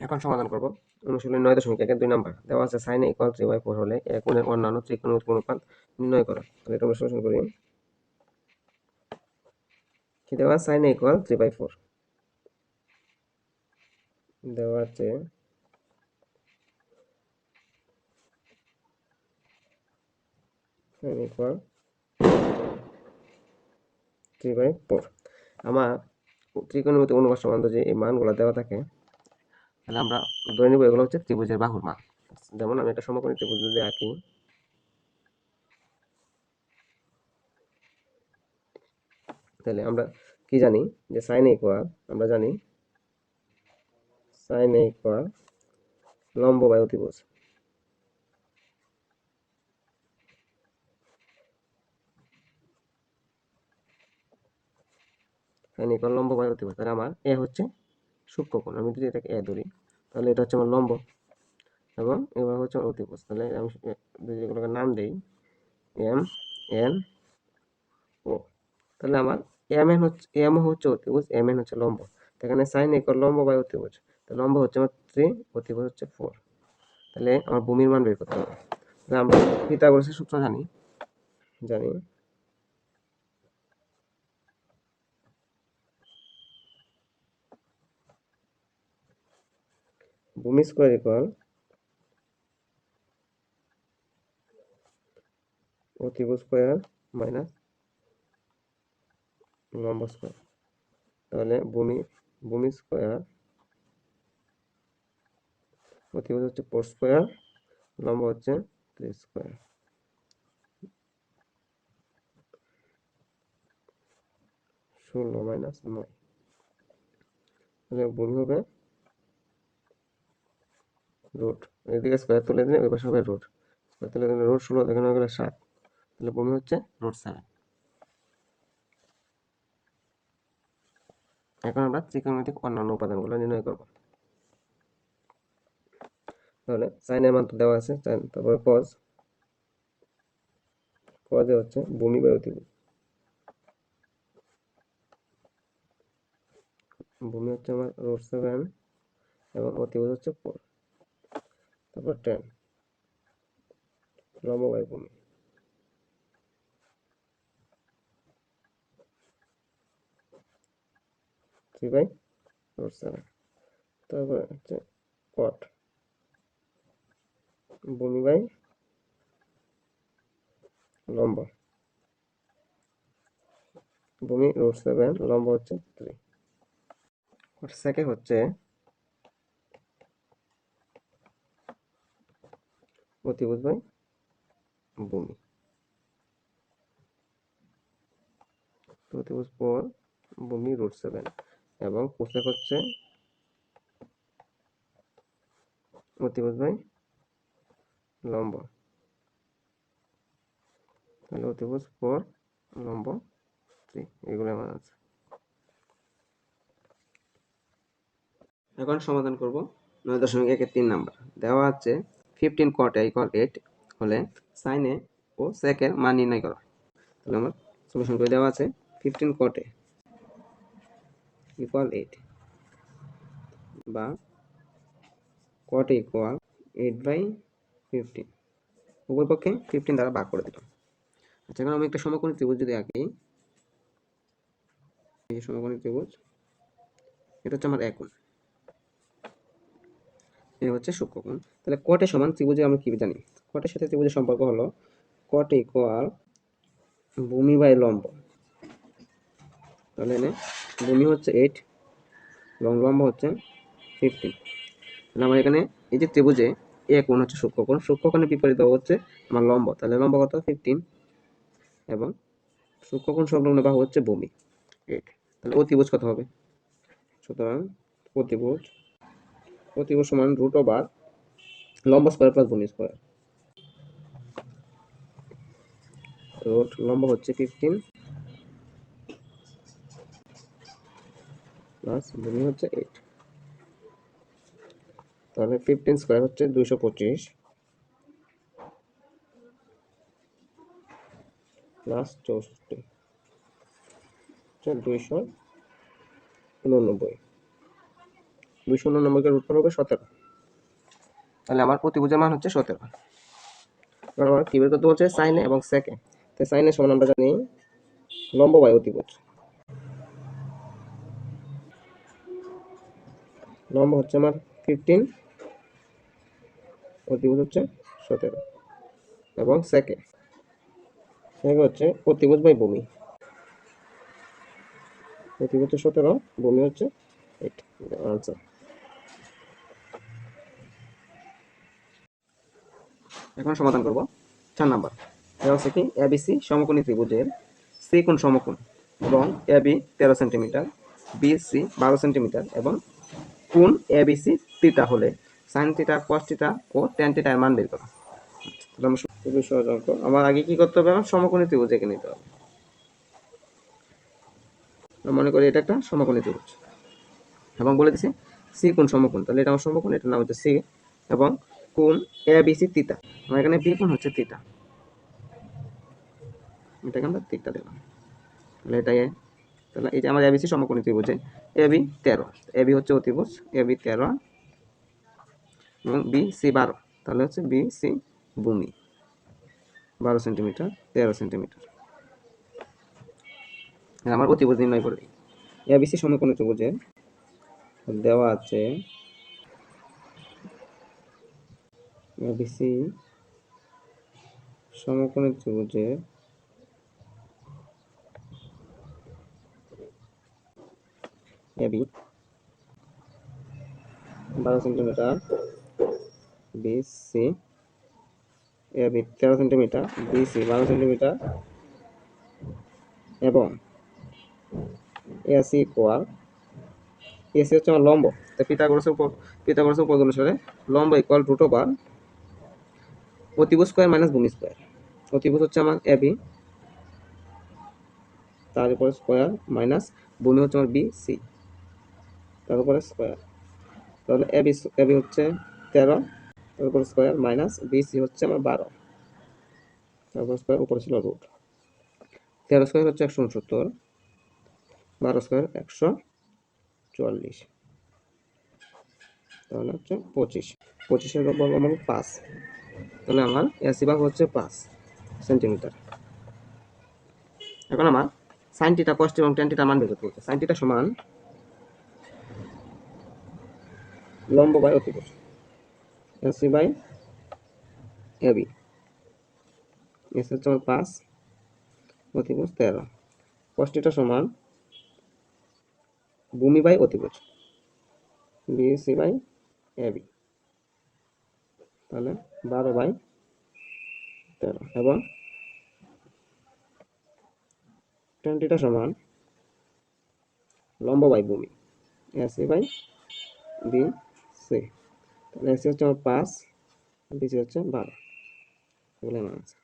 এখন সমাধান করব অনুশীলনী 9.1 2 নাম্বার দেওয়া আছে sin a = 3/4 হলে এক কোণের অন্যান্য ত্রিকোণমিতিক অনুপাত নির্ণয় করো। তাহলে এটা আমরা সমাধান করি। কি দেওয়া sin a = 3/4 দেওয়া আছে sin a = 3/4 আমার ত্রিকোণমিতিক অনুপাত সম্বন্ধে যে এই মানগুলো দেওয়া থাকে তাহলে আমরা ধরে নিব এগুলো হচ্ছে ত্রিভুজের বাহুর মান। যেমন আমি একটা সমকোণী ত্রিভুজ যদি আঁকি, তাহলে আমরা কি জানি যে sin a আমরা জানি sin a লম্ব বাই অতিভুজ। sin a লম্ব বাই অতিভুজ, তাহলে আমার এ হচ্ছে সূক্ষ্মকোণ। আমি যদি এটাকে এ ধরি তাহলে এটা হচ্ছে আমার লম্ব এবং এবার হচ্ছে আমার অতিভুজ। তাহলে আমি যদি এগুলোকে নাম দেই এম এন ও, তাহলে আমার এম হচ্ছে অতিভুজ, এম এন হচ্ছে লম্ব। এখানে sin a লম্ব বাই অতিভুজ, তো লম্ব হচ্ছে আমার 3, অতিভুজ হচ্ছে 4। তাহলে আমার ভূমির মান বের করতে হবে। তাহলে আমরা পিথাগোরাসের সূত্র জানি জানি ভূমি স্কয়ার ইকুয়াল অতিভুজ স্কয়ার মাইনাস লম্ব স্কয়ার। তাহলে ভূমি স্কয়ার অতিভুজ হচ্ছে 4 স্কয়ার, লম্ব হচ্ছে 3 স্কয়ার। 16 মাইনাস 9, তাহলে ভূমি হবে রুট, এদিকে স্কয়ার তুলে দিলে ওই পাশে হবে রুট, স্কয়ার তুলে দিলে রুট 16, এখানে হয়ে গেলে 7, তাহলে ভূমি হচ্ছে √7। এখন আমরা ত্রিকোণমিতিক অন্যান্য উপাদানগুলো নির্ণয় করব। তাহলে sin এর মান তো দেওয়া আছে, তারপরে cos এ হচ্ছে ভূমি বাই অতিভুজ। ভূমি হচ্ছে আমার √7 এবং অতিভুজ হচ্ছে 4। তারপর tan লম্ব বাই ভূমি, থ্রি বাই √7। তারপর হচ্ছে cot ভূমি বাই লম্ব, ভূমি √7, লম্ব হচ্ছে 3। সেকে হচ্ছে অতিভুজ বাই ভূমি, অতিভুজ 4, ভূমি √7 এবং কোসেক হচ্ছে অতিভুজ বাই লম্ব, তাহলে অতিভুজ 4, লম্ব 3, এগুলো আমার আছে। এখন সমাধান করব 9.1 3 নাম্বার দেওয়া আছে 15 cot a = 8 হলে sin a ও sec এর মান নির্ণয় করো। তাহলে আমার সলিউশন করে দেওয়া আছে 15 cot a = 8 বা cot a = 8/15, উভয় পক্ষে 15 দ্বারা ভাগ করে দিলাম। আচ্ছা, এখন আমি একটা সমকোণী ত্রিভুজ যদি আঁকি, এই সমকোণী ত্রিভুজ, এটা হচ্ছে আমার এক কোণ, এ হচ্ছে সূক্ষ্মকোণ। তাহলে cot a সমান ত্রিভুজে আমরা কি জানি, cot এর সাথে ত্রিভুজের সম্পর্ক হলো cot a = ভূমি বাই লম্ব। তাহলে এনে ভূমি হচ্ছে 8 এবং লম্ব হচ্ছে 15। তাহলে আমার এখানে এই যে ত্রিভুজে এ কোণ হচ্ছে সূক্ষ্মকোণ, সূক্ষ্মকোণের বিপরীত বাহু হচ্ছে আমার লম্ব, তাহলে লম্ব কত 15 এবং সূক্ষ্মকোণ সংলগ্ন বাহু হচ্ছে ভূমি 8। তাহলে অতিভুজ কত হবে, সুতরাং অতিভুজ সমান √, লম্ব স্কয়ার প্লাস ভূমি স্কয়ার। লম্ব হচ্ছে 15 প্লাস ভূমি হচ্ছে 8, তাহলে 15 স্কয়ার হচ্ছে 225 প্লাস 64 হচ্ছে 289। 299 কে রুট করলে হবে 17। তাহলে আমার প্রতিভুজের মান হচ্ছে 17। এবার আমার কি বের করতে বলছে, সাইনে এবং সেকে। তো সাইনে সমান আমরা জানি লম্ব বাই অতিভুজ। লম্ব হচ্ছে আমার 15, অতিভুজ হচ্ছে 17 এবং সেকে হচ্ছে অতিভুজ বাই ভূমি। অতিভুজ হচ্ছে 17, ভূমি হচ্ছে 8। আনসার। এখন সমাধান করব 4 নাম্বার। এটা হচ্ছে কি এবিসি সমকোণী ত্রিভুজের সি কোণ সমকোণ এবং এবি 13 সেন্টিমিটার, বিসি 12 সেন্টিমিটার এবং কোণ এবিসি থিটা হলে সাইন থিটা, কস থিটা ও ট্যান থিটা এর মান বের করো। তাহলে আমরা খুবই সহজ অঙ্ক। আমার আগে কি করতে হবে, আমার সমকোণী ত্রিভুজ এঁকে নিতে হবে। মনে করি এটা একটা সমকোণী ত্রিভুজ এবং বলে দিছি সি কোণ সমকোণ, তাহলে এটা আমার সমকোণ, এটার নাম হচ্ছে সি এবং কোণ এবিসি থিটা। আমার এখানে বি কোণ হচ্ছে থিটা, এটাকে আমরা থিটা দিলাম। তাহলে এটা তাহলে এই যে আমার এবিসি সমকোণী ত্রিভুজে এবি 13, এবি হচ্ছে অতিভুজ, এবি 13 এবং বিসি 12, তাহলে হচ্ছে বিসি ভূমি 12 সেন্টিমিটার 13 সেন্টিমিটার। আমার অতিভুজ নির্ণয় করে এবিসি সমকোণী ত্রিভুজে দেওয়া আছে এবিসি সমকোণী ত্রিভুজে AB 12 centimetre, BC AB 13 centimetre, BC 12 centimetre এবং এসি ইকুয়াল, এসি হচ্ছে আমার লম্ব, তো পিথাগোরাসের উপপাদ্য অনুসারে লম্ব ইকুয়াল রুট ওভার অতিভুজ স্কয়ার মাইনাস ভূমি স্কয়ার। অতিভুজ হচ্ছে আমার এবি, তার উপরে স্কয়ার মাইনাস ভূমি হচ্ছে আমার বিসি, তার উপরে স্কয়ার। তাহলে এবি এবি হচ্ছে 13, তার উপরে স্কয়ার মাইনাস বিসি হচ্ছে আমার 12, তারপর স্কয়ার, উপরে ছিল রুট। 13 স্কয়ার হচ্ছে 169, 12 স্কয়ার 144, তাহলে হচ্ছে 25। 25-এর বর্গমূল 5, তাহলে আমার এসি ভাগ হচ্ছে 5 সেন্টিমিটার। এখন আমার সাইন থিটা, কস এবং ট্যান থিটা মান বের করতে হচ্ছে। সাইন থিটা সমান লম্ব বাই অতিভুজ, এসি বাই এবি, এসি হচ্ছে আমার 5, অতিভুজ 13। কস থিটা সমান ভূমি বাই অতিভুজ, বিসি বাই এবি, তাহলে 12/13 এবং ট্যান থিটা সমান লম্ব বাই ভূমি, এসি বাই বিসি, তাহলে এসি হচ্ছে আমার 5, বিসি হচ্ছে 12, এগুলো আমার আছে।